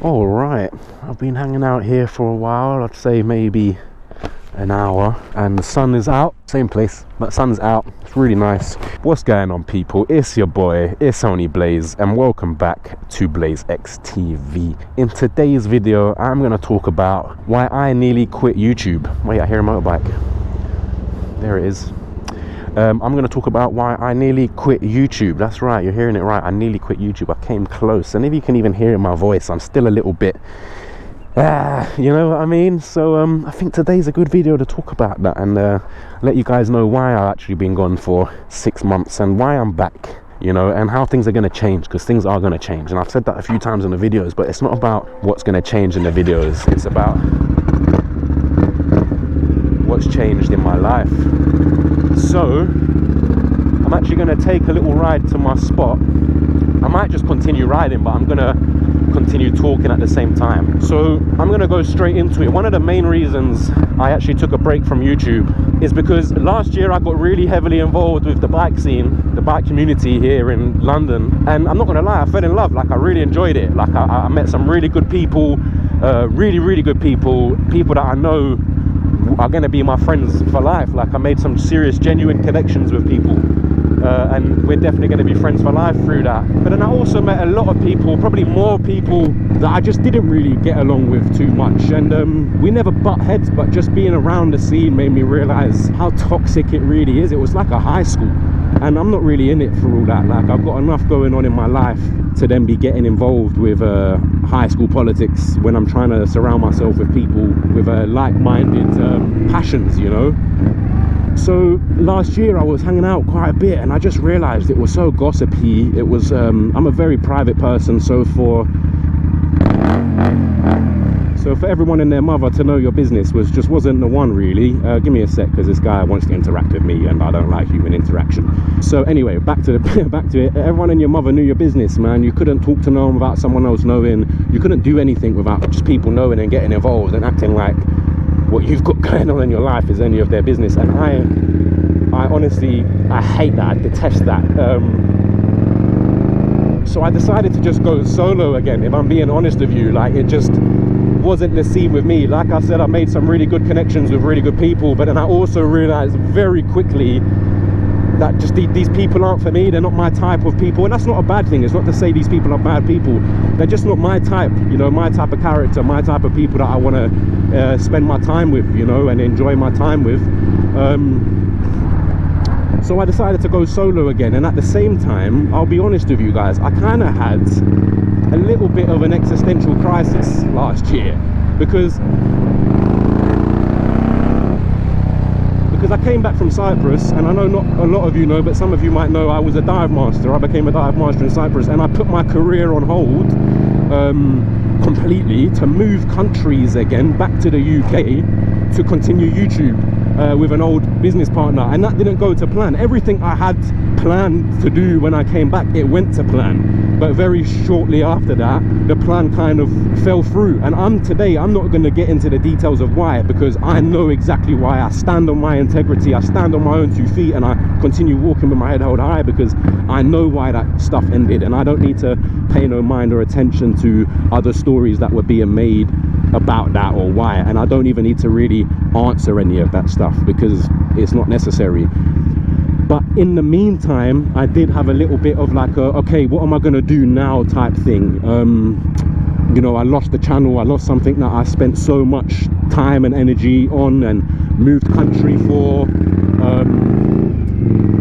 All right, I've been hanging out here for a while. I'd say maybe an hour, and the sun is out. Same place, but sun's out. It's really nice. What's going on, people? It's your boy, ItsOnlyBlaze, and welcome back to BlazeX TV. In today's video, I'm going to talk about why I nearly quit YouTube. Wait, I hear a motorbike. There it is. I'm going to talk about why I nearly quit YouTube. That's right, you're hearing it right. I nearly quit YouTube. I came close, and if you can even hear in my voice, I'm still a little bit you know what I mean. So I think today's a good video to talk about that and let you guys know why I've actually been gone for 6 months and why I'm back, you know, and how things are going to change, because things are going to change. And I've said that a few times in the videos, but it's not about what's going to change in the videos, it's about what's changed in my life. So I'm actually going to take a little ride to my spot. I might just continue riding, but I'm going to continue talking at the same time. So I'm going to go straight into it. One of the main reasons I actually took a break from YouTube is because last year I got really heavily involved with the bike scene, the bike community here in London, and I'm not going to lie, I fell in love. Like, I really enjoyed it. Like, I met some really good people, really good people that I know are going to be my friends for life. Like, I made some serious, genuine connections with people. And we're definitely going to be friends for life through that. But then I also met a lot of people, probably more people that I just didn't really get along with too much, and we never butt heads, but just being around the scene made me realize how toxic it really is. It was like a high school, and I'm not really in it for all that. Like, I've got enough going on in my life to then be getting involved with high school politics when I'm trying to surround myself with people with like-minded passions, you know. So last year I was hanging out quite a bit, and I just realized it was so gossipy. It was I'm a very private person, so for everyone and their mother to know your business wasn't the one, really. Give me a sec, because this guy wants to interact with me and I don't like human interaction. So anyway, back to it. Everyone and your mother knew your business, man. You couldn't talk to no one without someone else knowing. You couldn't do anything without just people knowing and getting involved and acting like what you've got going on in your life is any of their business. And I honestly, I hate that. I detest that. So I decided to just go solo again, if I'm being honest with you. Like, it just wasn't the scene with me. Like I said, I made some really good connections with really good people, but then I also realized very quickly that just these people aren't for me. They're not my type of people, and that's not a bad thing. It's not to say these people are bad people. They're just not my type, you know, my type of character, my type of people that I want to spend my time with, you know, and enjoy my time with. So I decided to go solo again, and at the same time, I'll be honest with you guys, I kind of had a little bit of an existential crisis last year, because I came back from Cyprus, and I know not a lot of you know, but some of you might know, I was a dive master. I became a dive master in Cyprus, and I put my career on hold completely to move countries again, back to the UK, to continue YouTube with an old business partner, and that didn't go to plan. Everything I had planned to do when I came back, it went to plan, but very shortly after that, the plan kind of fell through. And I'm not going to get into the details of why, because I know exactly why. I stand on my integrity, I stand on my own 2 feet, and I continue walking with my head held high, because I know why that stuff ended, and I don't need to pay no mind or attention to other stories that were being made about that or why. And I don't even need to really answer any of that stuff, because it's not necessary. But in the meantime, I did have a little bit of like okay, what am I going to do now type thing. You know, I lost the channel. I lost something that I spent so much time and energy on and moved country for.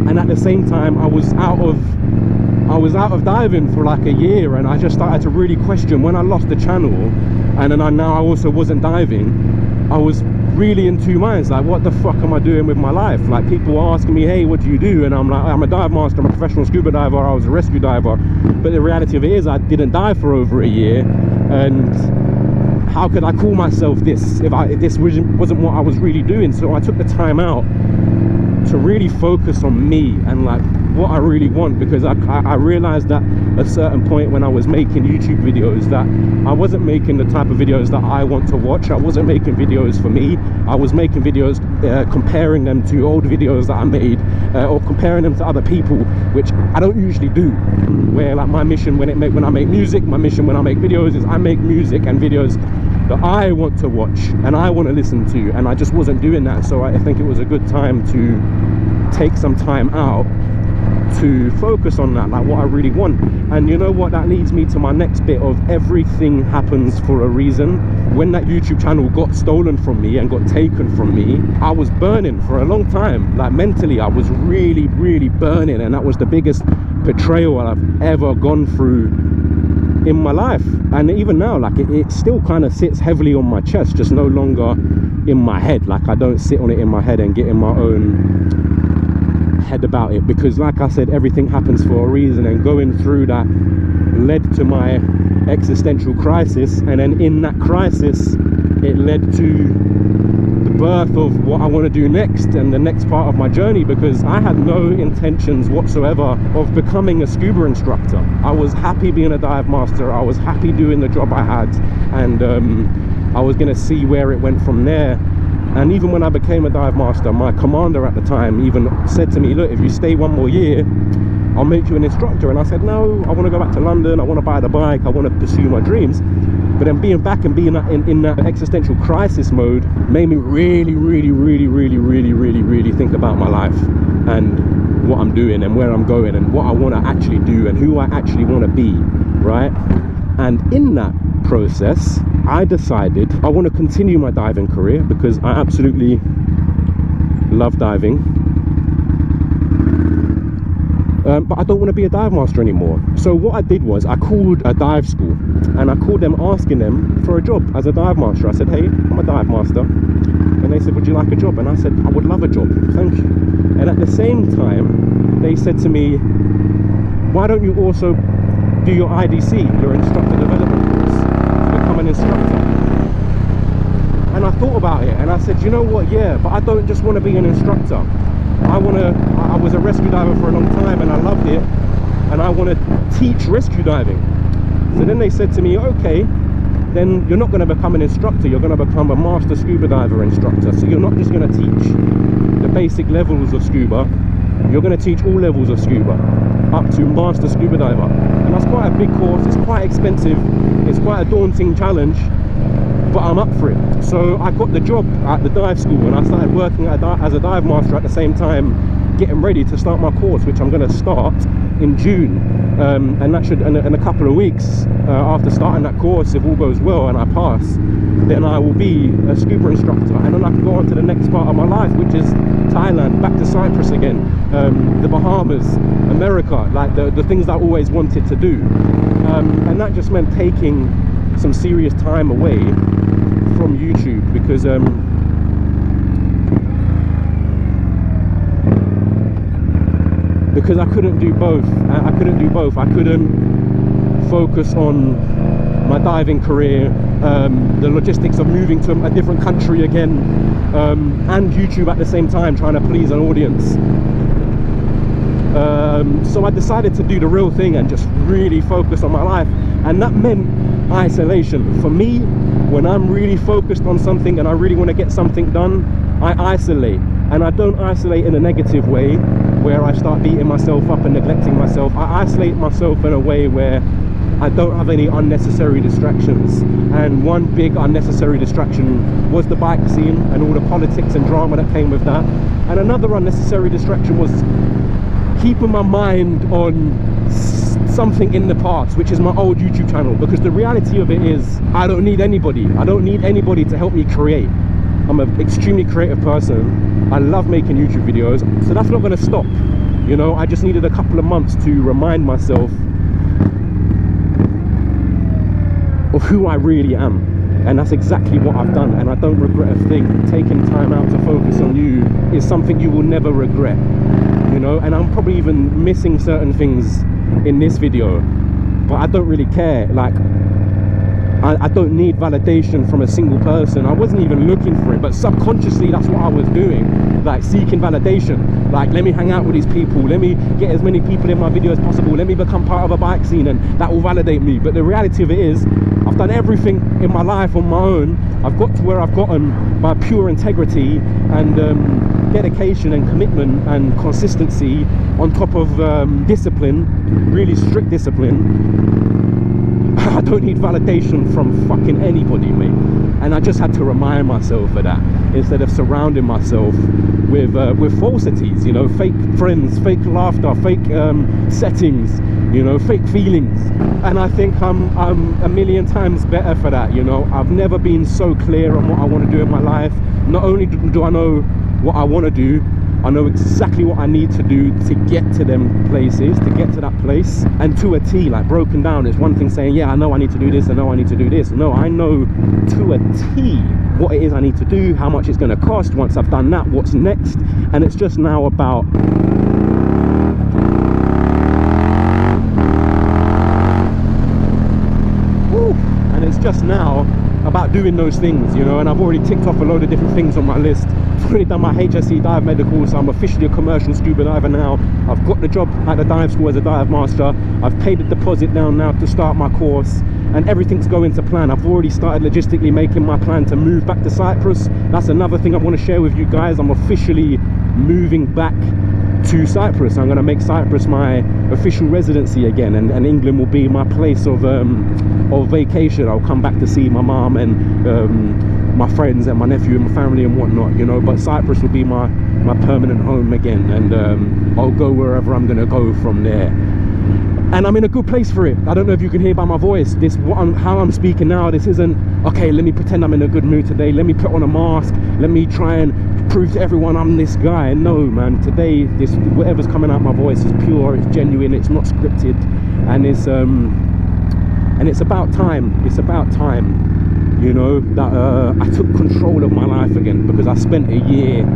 And at the same time, I was out of diving for like a year, and I just started to really question when I lost the channel, and then I also wasn't diving. I was really in two minds, like, what the fuck am I doing with my life? Like, people were asking me, hey, what do you do? And I'm like, I'm a dive master, I'm a professional scuba diver, I was a rescue diver. But the reality of it is, I didn't dive for over a year, and how could I call myself this if this wasn't what I was really doing? So I took the time out to really focus on me and like, what I really want, because I realized that at a certain point when I was making YouTube videos that I wasn't making the type of videos that I want to watch. I wasn't making videos for me. I was making videos comparing them to old videos that I made, or comparing them to other people, which I don't usually do. Where like my mission when I make music, my mission when I make videos is I make music and videos that I want to watch and I want to listen to, and I just wasn't doing that. So I think it was a good time to take some time out to focus on that, like what I really want. And you know what, that leads me to my next bit of everything happens for a reason. When that YouTube channel got stolen from me and got taken from me, I was burning for a long time. Like mentally I was really burning, and that was the biggest betrayal I've ever gone through in my life. And even now, like it still kind of sits heavily on my chest, just no longer in my head. Like I don't sit on it in my head and get in my own head about it, because like I said, everything happens for a reason, and going through that led to my existential crisis, and then in that crisis it led to the birth of what I want to do next and the next part of my journey, because I had no intentions whatsoever of becoming a scuba instructor. I was happy being a dive master, I was happy doing the job I had, and I was going to see where it went from there. And even when I became a dive master, my commander at the time even said to me, look, if you stay one more year, I'll make you an instructor. And I said, no, I want to go back to London, I want to buy the bike, I want to pursue my dreams. But then being back and being in that existential crisis mode made me really think about my life and what I'm doing and where I'm going and what I want to actually do and who I actually want to be, right? And in that process, I decided I want to continue my diving career, because I absolutely love diving, but I don't want to be a dive master anymore. So what I did was I called a dive school and I called them asking them for a job as a dive master. I said, hey, I'm a dive master, and they said, would you like a job? And I said, I would love a job, thank you. And at the same time they said to me, why don't you also do your IDC, your instructor development course, to become an instructor? And I thought about it and I said, you know what, yeah, but I don't just want to be an instructor. I was a rescue diver for a long time and I loved it, and I want to teach rescue diving. So then they said to me, okay, then you're not going to become an instructor, you're going to become a master scuba diver instructor. So you're not just going to teach the basic levels of scuba, you're going to teach all levels of scuba up to master scuba diver. And that's quite a big course, it's quite expensive, it's quite a daunting challenge, but I'm up for it. So I got the job at the dive school and I started working as a dive master at the same time, getting ready to start my course, which I'm going to start in June. And that should, in a couple of weeks after starting that course, if all goes well and I pass, then I will be a scuba instructor, and then I can go on to the next part of my life, which is Thailand, back to Cyprus again, the Bahamas, America, like the things that I always wanted to do. And that just meant taking some serious time away from YouTube, because I couldn't do both. I couldn't focus on my diving career, the logistics of moving to a different country again, and YouTube at the same time, trying to please an audience. So I decided to do the real thing and just really focus on my life, and that meant isolation. For me, when I'm really focused on something and I really want to get something done, I isolate. And I don't isolate in a negative way where I start beating myself up and neglecting myself. I isolate myself in a way where I don't have any unnecessary distractions. And one big unnecessary distraction was the bike scene and all the politics and drama that came with that. And another unnecessary distraction was keeping my mind on something in the past, which is my old YouTube channel, because the reality of it is I don't need anybody to help me create. I'm an extremely creative person, I love making YouTube videos, so that's not going to stop, you know. I just needed a couple of months to remind myself of who I really am, and that's exactly what I've done, and I don't regret a thing. Taking time out to focus on you is something you will never regret, you know. And I'm probably even missing certain things in this video, but I don't really care. Like, I don't need validation from a single person. I wasn't even looking for it, but subconsciously that's what I was doing, like seeking validation. Like, let me hang out with these people, let me get as many people in my video as possible, let me become part of a bike scene, and that will validate me. But the reality of it is, I've done everything in my life on my own. I've got to where I've gotten by pure integrity and dedication and commitment and consistency, on top of discipline, really strict discipline. I don't need validation from fucking anybody, mate. And I just had to remind myself of that, instead of surrounding myself with falsities, you know, fake friends, fake laughter, fake settings, you know, fake feelings. And I think I'm a million times better for that, you know. I've never been so clear on what I want to do in my life. Not only do I know what I want to do, I know exactly what I need to do to get to them places, to get to that place, and to a T, like broken down. It's one thing saying, yeah, I know I need to do this, I know I need to do this. No, I know to a T what it is I need to do, how much it's going to cost. Once I've done that, what's next? And it's just now about doing those things, you know. And I've already ticked off a load of different things on my list. I've already done my HSC dive medical, so I'm officially a commercial scuba diver now. I've got the job at the dive school as a dive master. I've paid the deposit down now to start my course, and everything's going to plan. I've already started logistically making my plan to move back to Cyprus. That's another thing I want to share with you guys. I'm officially moving back to Cyprus. I'm going to make Cyprus my official residency again, and England will be my place of vacation. I'll come back to see my mom and my friends and my nephew and my family and whatnot, you know. But Cyprus will be my permanent home again, and I'll go wherever I'm going to go from there. And I'm in a good place for it. I don't know if you can hear by my voice, how I'm speaking now. This isn't, okay, let me pretend I'm in a good mood today, let me put on a mask, let me try and prove to everyone I'm this guy. No, man, today, whatever's coming out my voice is pure, it's genuine, it's not scripted, and it's about time. It's about time, you know, that I took control of my life again, because I spent a year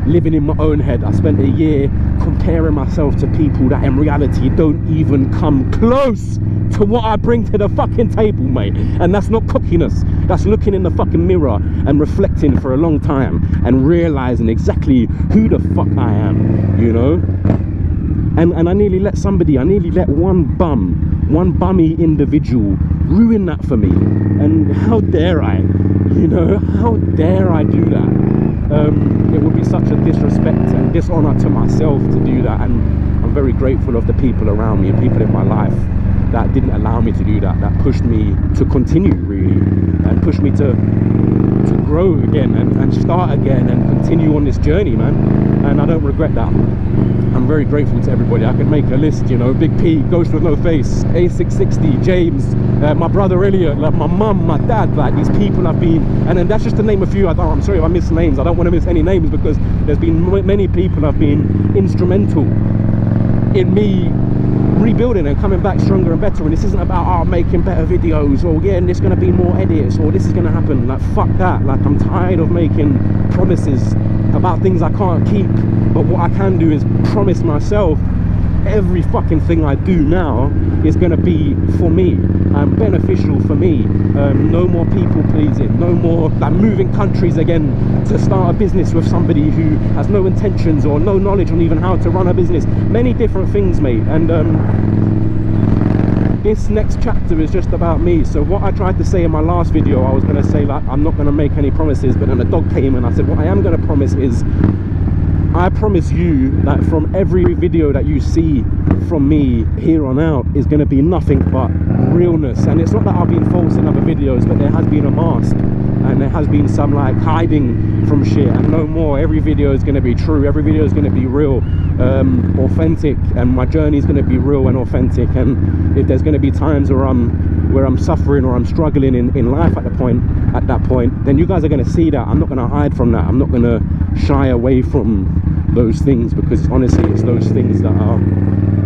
living in my own head. I spent a year comparing myself to people that in reality don't even come close to what I bring to the fucking table, mate. And that's not cockiness, that's looking in the fucking mirror and reflecting for a long time and realizing exactly who the fuck I am, you know. And I nearly let one bummy individual ruin that for me. And how dare I, you know, how dare I do that? It would be such a disrespect and dishonor to myself to do that. And I'm very grateful of the people around me and people in my life that didn't allow me to do that, that pushed me to continue, really, and pushed me to grow again and start again and continue on this journey, man. And I don't regret that. I'm very grateful to everybody. I could make a list, you know, Big P, Ghost with No Face, A660, James, my brother Elliot, like my mum, my dad, like these people I've been, and then that's just to name a few. I'm sorry if I miss names. I don't want to miss any names, because there's been many people have been instrumental in me rebuilding and coming back stronger and better. And this isn't about making better videos, or yeah, and there's going to be more edits, or this is going to happen. Like, fuck that. Like, I'm tired of making promises about things I can't keep. But what I can do is promise myself every fucking thing I do now is going to be for me and beneficial for me. No more people pleasing, no more like moving countries again to start a business with somebody who has no intentions or no knowledge on even how to run a business. Many different things, mate. And this next chapter is just about me. So what I tried to say in my last video, I was going to say, like, I'm not going to make any promises, but then the dog came and I said, what I am going to promise is, I promise you that from every video that you see from me here on out is going to be nothing but realness. And it's not that I've been false in other videos, but there has been a mask and there has been some like hiding from shit, and no more. Every video is going to be true, every video is going to be real, authentic, and my journey is going to be real and authentic. And if there's going to be times where I'm suffering or I'm struggling in life at that point, then you guys are going to see that. I'm not going to hide from that. I'm not going to shy away from those things, because honestly, it's those things that are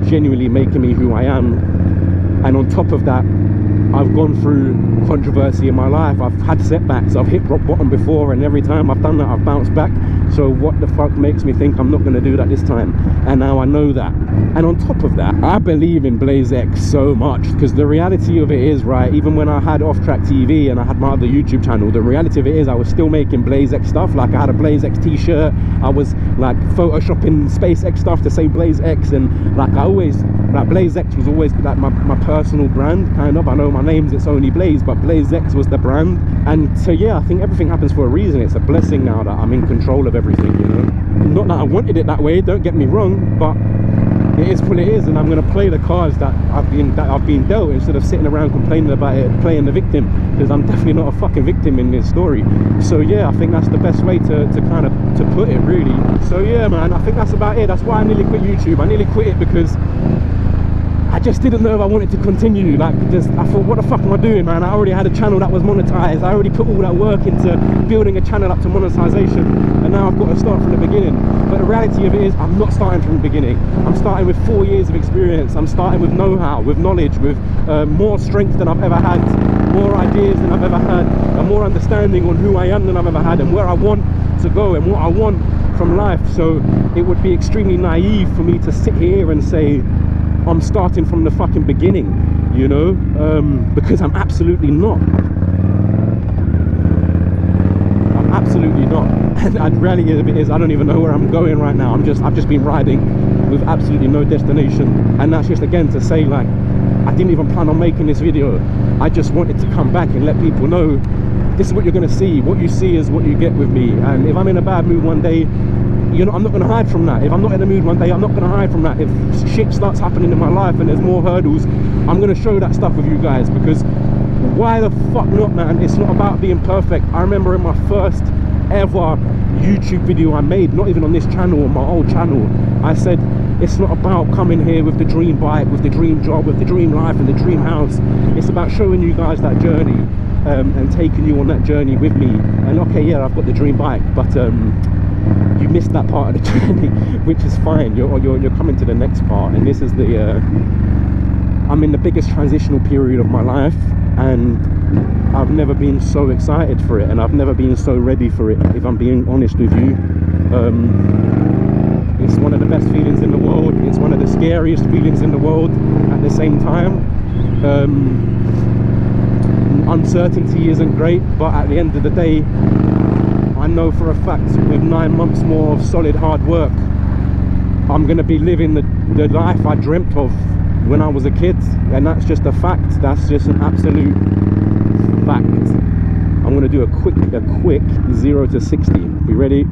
genuinely making me who I am. And on top of that, I've gone through controversy in my life. I've had setbacks. I've hit rock bottom before, and every time I've done that, I've bounced back. So what the fuck makes me think I'm not going to do that this time? And now I know that, And on top of that, I believe in BlazeX so much, because the reality of it is, right, even when I had Off Track TV and I had my other YouTube channel, the reality of it is I was still making BlazeX stuff. Like, I had a BlazeX t-shirt, I was like photoshopping SpaceX stuff to say BlazeX, and like I always, like, BlazeX was always like my personal brand, kind of. I know my name's ItsOnlyBlaze, but BlazeX was the brand. And so yeah, I think everything happens for a reason. It's a blessing now that I'm in control of everything, you know. Not that I wanted it that way, don't get me wrong, but it is what it is, and I'm going to play the cards that I've been dealt, instead of sitting around complaining about it, playing the victim, because I'm definitely not a fucking victim in this story. So yeah, I think that's the best way to kind of to put it, really. So yeah, man, I think that's about it. That's why I nearly quit YouTube. I nearly quit it because I just didn't know if I wanted to continue. Like, I thought, what the fuck am I doing, man? I already had a channel that was monetized. I already put all that work into building a channel up to monetization, and now I've got to start from the beginning. But the reality of it is, I'm not starting from the beginning. I'm starting with 4 years of experience. I'm starting with know-how, with knowledge, with more strength than I've ever had, more ideas than I've ever had, and more understanding on who I am than I've ever had, and where I want to go and what I want from life. So it would be extremely naive for me to sit here and say I'm starting from the fucking beginning, you know, because I'm absolutely not. I'm absolutely not. And the reality of it is, I don't even know where I'm going right now. I've just been riding with absolutely no destination. And that's just, again, to say, like, I didn't even plan on making this video. I just wanted to come back and let people know this is what you're going to see. What you see is what you get with me. And if I'm in a bad mood one day, you know, I'm not going to hide from that. If I'm not in the mood one day, I'm not going to hide from that. If shit starts happening in my life and there's more hurdles, I'm going to show that stuff with you guys, because why the fuck not, man? It's not about being perfect. I remember in my first ever YouTube video I made, not even on this channel, on my old channel, I said it's not about coming here with the dream bike, with the dream job, with the dream life and the dream house. It's about showing you guys that journey, and taking you on that journey with me. And okay, yeah, I've got the dream bike, but you missed that part of the journey, which is fine. You're coming to the next part, and this is the I'm in the biggest transitional period of my life, and I've never been so excited for it, and I've never been so ready for it, if I'm being honest with you. It's one of the best feelings in the world. It's one of the scariest feelings in the world at the same time. Uncertainty isn't great, but at the end of the day, I know for a fact, with 9 months more of solid hard work, I'm going to be living the life I dreamt of when I was a kid. And that's just a fact. That's just an absolute fact. I'm going to do a quick 0 to 60. We ready?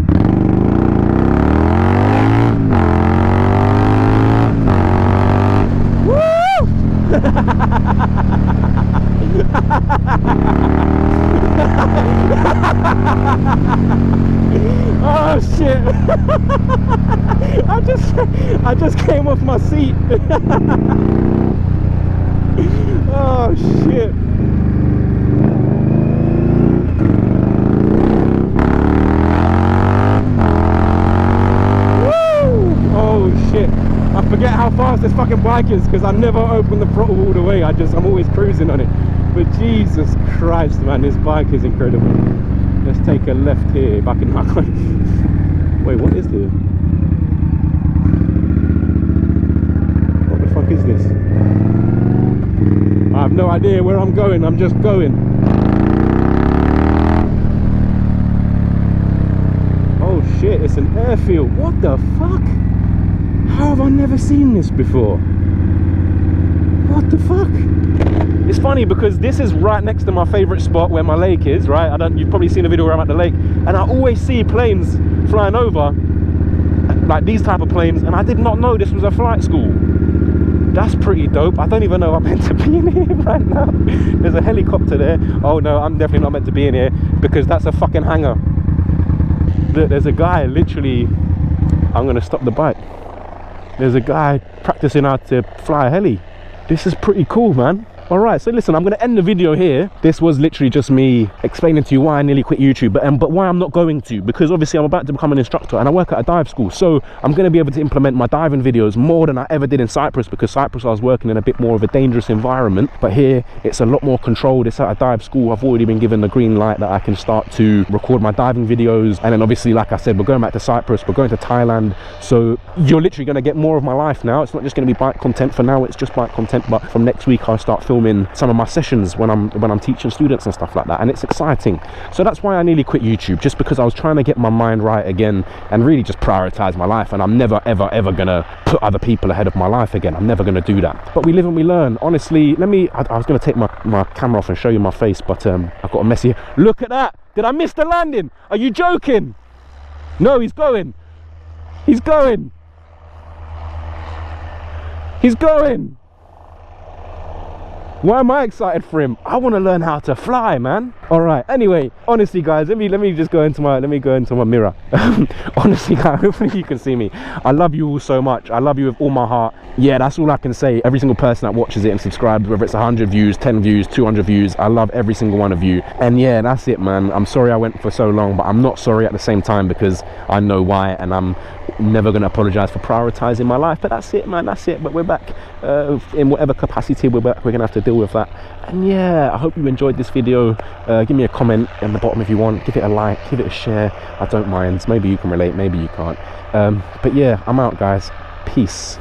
Woo! Oh shit. I just came off my seat. Oh shit. Woo! Oh shit. I forget how fast this fucking bike is, because I never open the throttle all the way. I'm always cruising on it. But Jesus Christ, man, this bike is incredible. Let's take a left here. Back in my wait, what is this? What the fuck is this? I have no idea where I'm going. I'm just going. Oh shit, it's an airfield. What the fuck? How have I never seen this before? What the fuck? It's funny because this is right next to my favorite spot where my lake is, right? You've probably seen a video where I'm at the lake, and I always see planes flying over, like these type of planes, and I did not know this was a flight school. That's pretty dope. I don't even know I'm meant to be in here right now. There's a helicopter there. Oh no, I'm definitely not meant to be in here, because that's a fucking hangar. Look, there's a guy literally, I'm gonna stop the bike. There's a guy practicing how to fly a heli. This is pretty cool, man. All right, so listen, I'm going to end the video here. This was literally just me explaining to you why I nearly quit YouTube, but why I'm not going to, because obviously I'm about to become an instructor and I work at a dive school. So I'm going to be able to implement my diving videos more than I ever did in Cyprus, because Cyprus I was working in a bit more of a dangerous environment, but here it's a lot more controlled. It's at a dive school. I've already been given the green light that I can start to record my diving videos. And then obviously, like I said, we're going back to Cyprus, we're going to Thailand. So you're literally going to get more of my life now. It's not just going to be bike content. For now, it's just bike content, but from next week I'll start filming some of my sessions when I'm teaching students and stuff like that, and it's exciting. So that's why I nearly quit YouTube, just because I was trying to get my mind right again and really just prioritize my life. And I'm never ever gonna put other people ahead of my life again. I'm never gonna do that. But we live and we learn. Honestly, I was gonna take my camera off and show you my face, but I've got a mess here. Look at that. Did I miss the landing? Are you joking? No, he's going. He's going. He's going. Why am I excited for him? I want to learn how to fly, man. All right, anyway, honestly guys, let me just go into my mirror. Honestly guys, hopefully you can see me. I love you all so much. I love you with all my heart. Yeah, that's all I can say. Every single person that watches it and subscribes, whether it's 100 views, 10 views, 200 views, I love every single one of you. And yeah, that's it, man. I'm sorry I went for so long, but I'm not sorry at the same time, because I know why, and I'm never going to apologize for prioritizing my life. But that's it, man. That's it. But we're back in whatever capacity we're back. We're gonna have to deal with that. And yeah, I hope you enjoyed this video. Give me a comment in the bottom if you want. Give it a like, give it a share. I don't mind. Maybe you can relate, maybe you can't. But yeah, I'm out, guys. Peace.